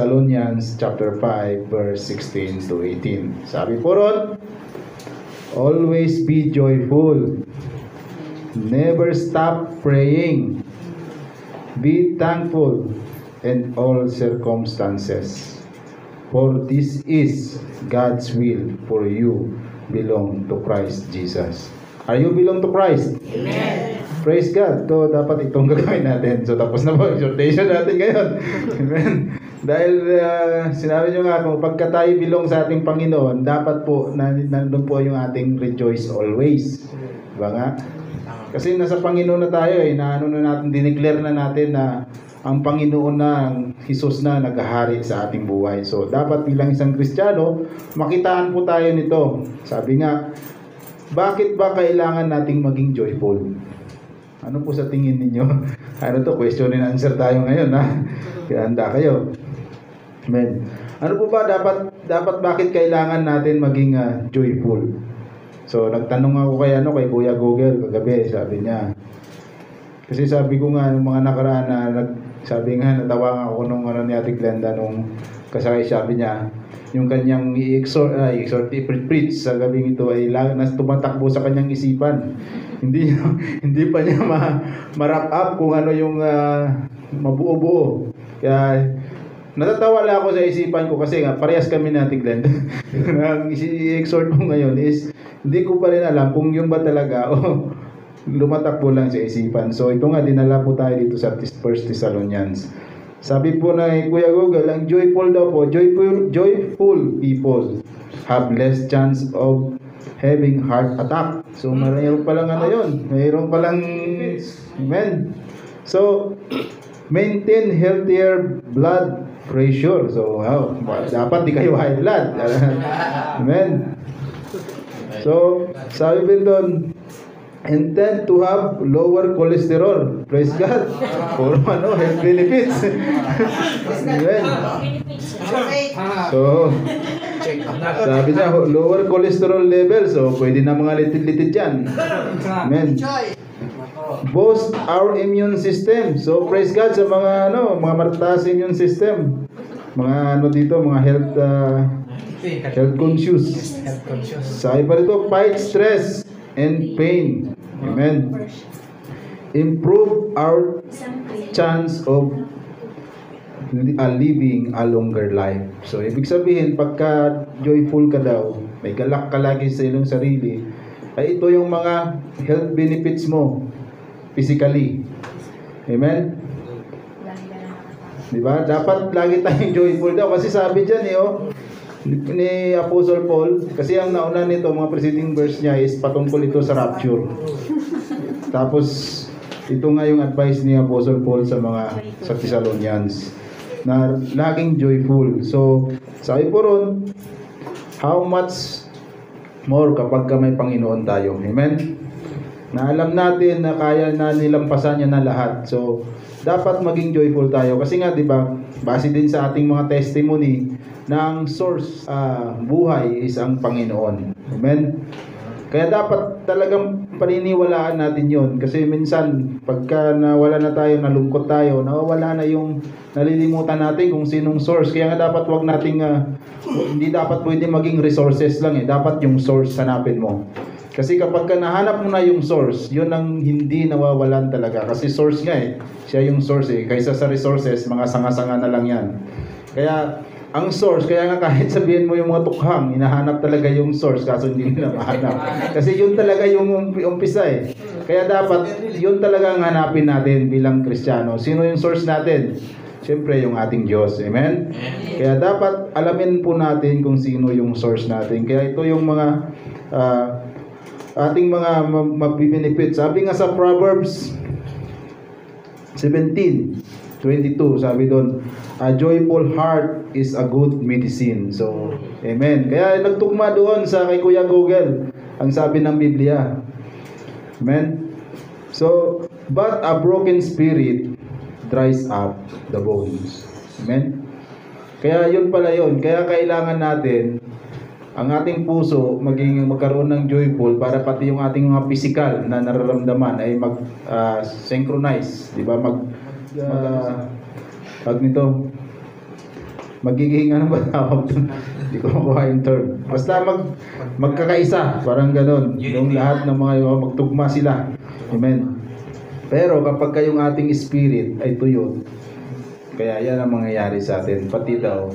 Thessalonians chapter 5 verse 16 to 18. Sabi po ron, always be joyful. Never stop praying. Be thankful in all circumstances. For this is God's will for you belong to Christ Jesus. Are you belong to Christ? Amen. Praise God. So, dapat itong gagawin natin. So, tapos na po exhortation natin ngayon. Amen. Dahil sinabi nyo nga, kung pagka tayo belong sa ating Panginoon, dapat po, nandun po yung ating rejoice always. Diba nga? Kasi nasa Panginoon na tayo dineclare na natin na ang Panginoon na, ang Jesus na naghahari sa ating buhay. So, dapat bilang isang Kristiyano, makitaan po tayo nito. Sabi nga, bakit ba kailangan nating maging joyful? Ano po sa tingin ninyo? Ano to? Question and answer tayo ngayon, ha? Kaya handa kayo. Amen. Ano po ba dapat bakit kailangan natin maging joyful? So, nagtanong ako kay Kuya Google kagabi, sabi niya. Kasi sabi ko nga nung mga nakaraan sabi nga natawa ako nung ni Ate Glenda nung kasakay, sabi niya, yung kanyang i-exhort, i-preach sa gabing ito ay tumatakbo sa kanyang isipan. Hindi pa niya ma-wrap up kung ano yung mabuo-buo. Kaya natatawa lang ako sa isipan ko kasi nga parehas kami ni Ate Glenda. Ang i-exhort ko ngayon is hindi ko pa rin alam kung yun ba talaga o lumatakbo lang sa isipan. So ito nga, dinala po tayo dito sa 1 Thessalonians. Sabi po na Kuya Google, ang joyful daw po, joyful people have less chance of having heart attack. So mayroon palang mayroon palang, amen. So maintain healthier blood pressure. So dapat di kayo high blood. Amen. So sabi din doon, intend to have lower cholesterol. Praise God. For health benefits. Amen. So, sabi niya, lower cholesterol level. So, pwede na mga litid-litid yan. Amen. Boost our immune system. So, praise God sa mga mataas immune system. Mga mga health conscious. Sabi pa rito, fight stress and pain. Amen. Improve our chance of living a longer life. So, ibig sabihin, pagka joyful ka daw, may galak ka lagi sa iyong sarili, ay ito yung mga health benefits mo physically. Amen? Diba? Dapat lagi tayong joyful daw. Kasi sabi dyan ni Apostle Paul, kasi ang nauna nito, mga preceding verse niya is patungkol ito sa rapture. Tapos, ito nga yung advice ni Apostle Paul sa Thessalonians, na laging joyful. So, sabi po ron, how much more kapag may Panginoon tayo. Amen? Na alam natin na kaya na nilampasan niya na lahat. So, dapat maging joyful tayo. Kasi nga, di ba, base din sa ating mga testimony, na ang source buhay is ang Panginoon. Amen? Kaya dapat talagang paniniwalaan natin yon. Kasi minsan, pagka nawala na tayo, nalungkot tayo, nawawala na yung nalilimutan natin kung sinong source. Kaya nga dapat wag nating, hindi dapat pwede maging resources lang Dapat yung source hanapin mo. Kasi kapag nahanap mo na yung source, yun ang hindi nawawalan talaga. Kasi source nga siya yung source Kaysa sa resources, mga sanga-sanga na lang yan. Kaya, ang source, kaya nga kahit sabihin mo yung mga tukhang, hinahanap talaga yung source, kaso hindi nila mahanap. Kasi yun talaga yung umpisa Kaya dapat, yun talaga ang hanapin natin bilang Kristiyano. Sino yung source natin? Siyempre, yung ating Diyos. Amen? Kaya dapat alamin po natin kung sino yung source natin. Kaya ito yung mga ating mga mabibenefit. Sabi nga sa Proverbs 17:22, sabi doon, a joyful heart is a good medicine. So, amen. Kaya nagtugma doon sa kay Kuya Google, ang sabi ng Biblia. Amen. So, but a broken spirit dries up the bones. Amen. Kaya yun pala yun. Kaya kailangan natin ang ating puso magkaroon ng joyful para pati yung ating mga physical na nararamdaman ay synchronize, di ba? magiging ano ba tawag doon? Hindi ko makuha yung term. Basta magkakaisa, parang ganun. Yung lahat ng mga magtugma sila. Amen. Pero kapag kayong ating spirit ay tuyo, kaya yan ang mangyayari sa atin. Pati daw,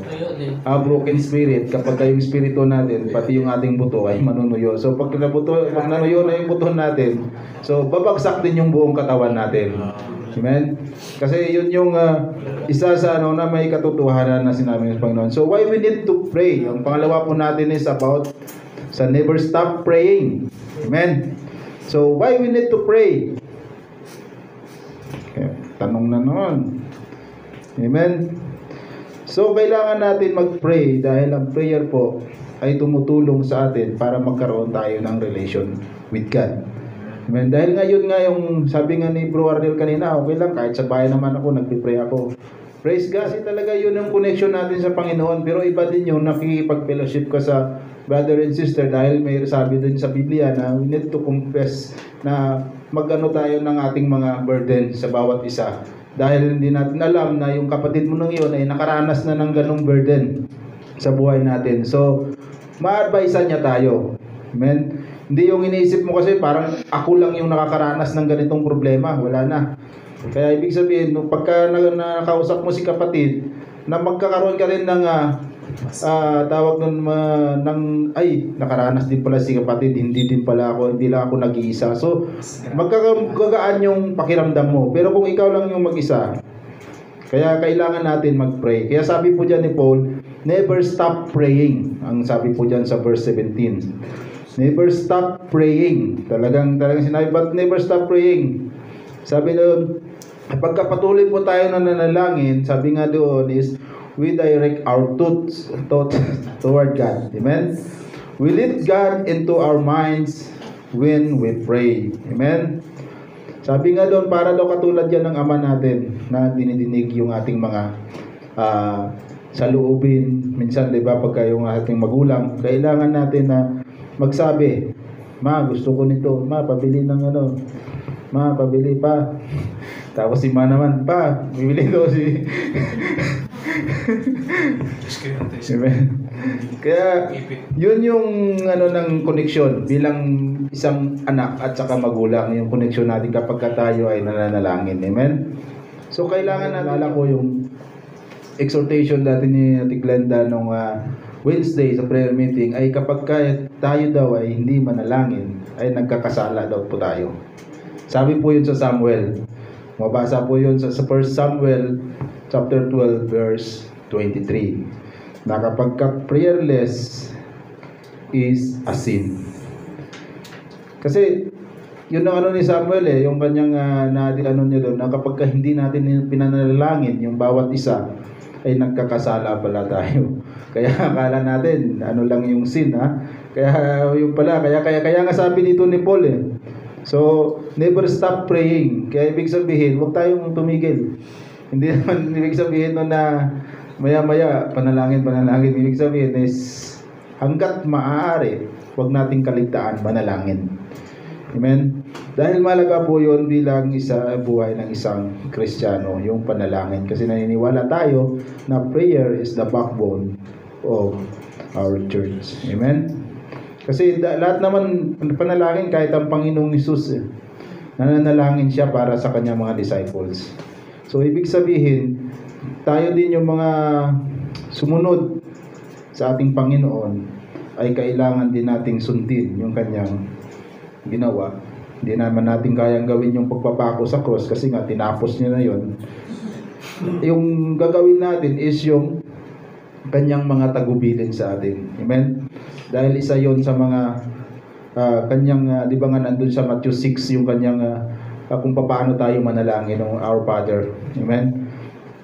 a broken spirit, kapag kayong spirito natin, pati yung ating buto ay manunuyo. So pag nanuyo na yung buto natin, so babagsak din yung buong katawan natin. Amen? Kasi yun yung isa sa na may katotohanan na sinabi ng Panginoon. So why we need to pray? Ang pangalawa po natin is about sa never stop praying. Amen? So why we need to pray? Okay, tanong na noon. Amen? So kailangan natin mag-pray dahil ang prayer po ay tumutulong sa atin para magkaroon tayo ng relation with God. Amen. Dahil ngayon nga yung sabi nga ni Bro Arnel kanina, okay lang kahit sa bahay naman ako, nagpipray ako. Praise God, kasi talaga yun ang connection natin sa Panginoon. Pero iba din yung nakikipag-fellowship ka sa brother and sister dahil may sabi din sa Biblia na we need to confess na mag-ano tayo ng ating mga burden sa bawat isa. Dahil hindi natin alam na yung kapatid mo nung yun ay nakaranas na ng ganong burden sa buhay natin. So, ma-advisean niya tayo. Amen. Hindi yung iniisip mo kasi parang ako lang yung nakakaranas ng ganitong problema. Wala na. Kaya ibig sabihin, pagka nakausap mo si kapatid, na magkakaroon ka rin ng tawag nun, nakaranas din pala si kapatid, hindi din pala ako, hindi lang ako nag-iisa. So, magkakagaan yung pakiramdam mo. Pero kung ikaw lang yung mag-isa, kaya kailangan natin mag-pray. Kaya sabi po dyan ni Paul, never stop praying. Ang sabi po dyan sa verse 17. Never stop praying. Talagang sinabi, but never stop praying. Sabi doon, pagkapatuloy po tayo na nanalangin, sabi nga doon is, we direct our thoughts toward God. Amen? We lead God into our minds when we pray. Amen? Sabi nga doon, para daw katulad yan ng Ama natin na dinidinig yung ating mga saloobin. Minsan, di ba, pagka yung ating magulang, kailangan natin na magsabi, ma, gusto ko nito, ma, pabili ng ano, ma, pabili pa. Tapos si ma naman, pa, bibili ko si Amen. Kaya yun yung ano ng connection bilang isang anak at saka magulang, yung connection natin kapag tayo ay nananalangin. Amen. So kailangan nalala ko yung exhortation dati ni Ate Glenda nung Wednesday sa prayer meeting ay kapag tayo daw ay hindi manalangin ay nagkakasala daw po tayo. Sabi po yun sa Samuel. Mabasa po yun sa 1 Samuel chapter 12 verse 23. Na kapag prayerless is a sin. Kasi yun ang ano ni Samuel yung kanyang ano niya doon na kapag hindi natin pinanalangin yung bawat isa ay nagkakasala pala tayo. Kaya akala natin ano lang yung sin Kaya yung pala kaya nga sabi dito ni Paul So never stop praying. Kaya ibig sabihin, huwag tayong tumigil. Hindi naman ibig sabihin na maya-maya panalangin. Ibig sabihin is hangga't maaari, huwag nating kaligtaan manalangin. Amen. Dahil malaga po yun bilang isa buhay ng isang Kristiyano, yung panalangin. Kasi naniniwala tayo na prayer is the backbone of our church. Amen? Kasi lahat naman panalangin, kahit ang Panginoong Hesus, nananalangin siya para sa kanyang mga disciples. So, ibig sabihin, tayo din yung mga sumunod sa ating Panginoon ay kailangan din nating sundin yung kanyang ginawa. Hindi naman natin kayang gawin yung pagpapako sa cross kasi nga tinapos niya na yon. Yung gagawin natin is yung kanyang mga tagubilin sa atin. Amen? Dahil isa yon sa mga kanyang, di ba nga nandun sa Matthew 6 yung kanyang kung paano tayo manalangin ng Our Father. Amen?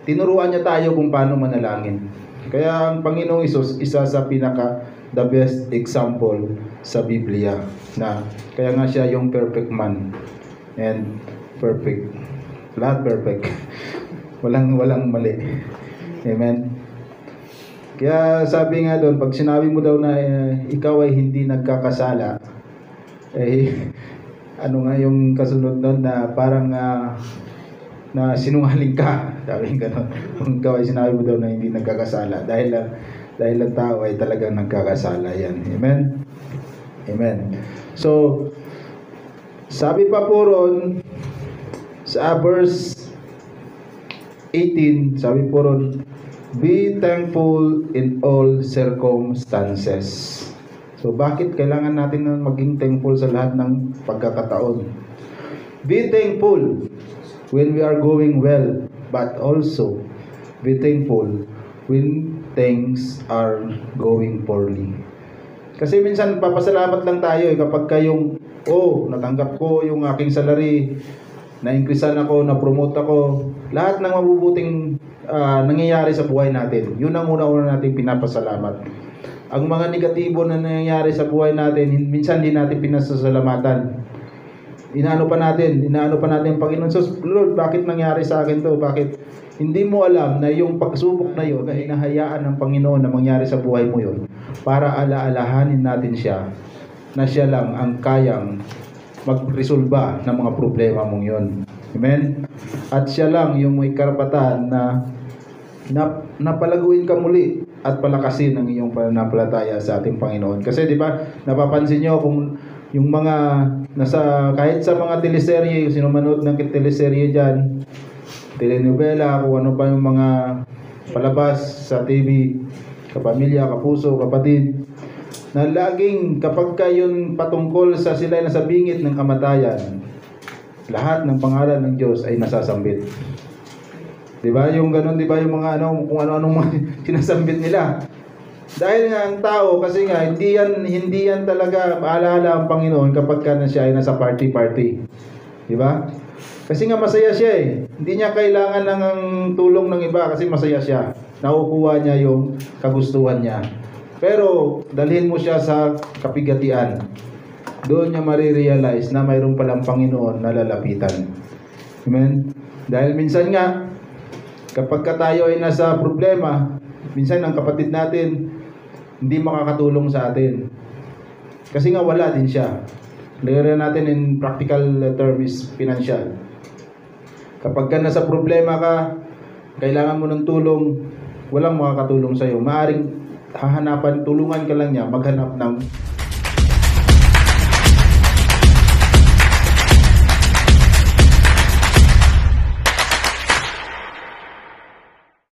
Tinuruan niya tayo kung paano manalangin. Kaya ang Panginoong Hesus, isa sa the best example sa Biblia na kaya nga siya yung perfect man and perfect, lahat perfect. walang mali. Amen. Kaya sabi nga doon, pag sinabi mo daw na ikaw ay hindi nagkakasala, ano nga yung kasunod doon na parang na sinungaling ka. Sabi gano'n. Kung ikaw ay sinabi mo daw na hindi nagkakasala. Dahil ang tao ay talagang nagkakasala yan. Amen? Amen. So, sabi pa po ron, sa verse 18, sabi po ron, be thankful in all circumstances. So, bakit kailangan natin maging thankful sa lahat ng pagkakataon? Be thankful when we are going well, but also be thankful when things are going poorly. Kasi minsan papasalamat lang tayo kapag kayong, natanggap ko yung aking salary, na-increasean ako, na-promote ako, lahat ng mabubuting nangyayari sa buhay natin. Yun ang una-una natin pinapasalamat. Ang mga negatibo na nangyayari sa buhay natin, minsan hindi natin pinasasalamatan. Inaano pa natin ang Panginoon. So, Lord, bakit nangyari sa akin to? Bakit? Hindi mo alam na yung pagsubok na yun, na hinahayaan ng Panginoon na mangyari sa buhay mo yun, para alaalahanin natin siya, na siya lang ang kayang magresolba ng mga problema mong yun. Amen? At siya lang yung may karapatan na palaguin ka muli at palakasin ang iyong pananampalataya sa ating Panginoon. Kasi di ba, napapansin nyo kung yung mga kahit sa mga teleserye, yung sinumanood ng teleserye dyan, telenovela, kung ano pa yung mga palabas sa TV, kapamilya, kapuso, kapatid, na laging kapag kayon patungkol sa sila na sa bingit ng kamatayan, lahat ng pangalan ng Diyos ay nasasambit. Diba? Yung ganun, diba? Yung mga kung ano-anong mga sinasambit nila. Dahil nga ang tao, kasi nga, hindi yan talaga maalala ang Panginoon kapag ka na siya ay nasa party-party. Diba? Kasi nga masaya siya eh. Hindi niya kailangan ng tulong ng iba kasi masaya siya. Nakukuha niya yung kagustuhan niya. Pero, dalhin mo siya sa kapigatian. Doon niya marirealize na mayroon palang Panginoon na lalapitan. Amen? Dahil minsan nga, kapag tayo ay nasa problema, minsan ang kapatid natin hindi makakatulong sa atin. Kasi nga wala din siya. Lagyan natin in practical term is financial. Kapag ka nasa problema ka, kailangan mo ng tulong, walang makakatulong sa iyo. Maaring tulungan ka lang niya maghanap ng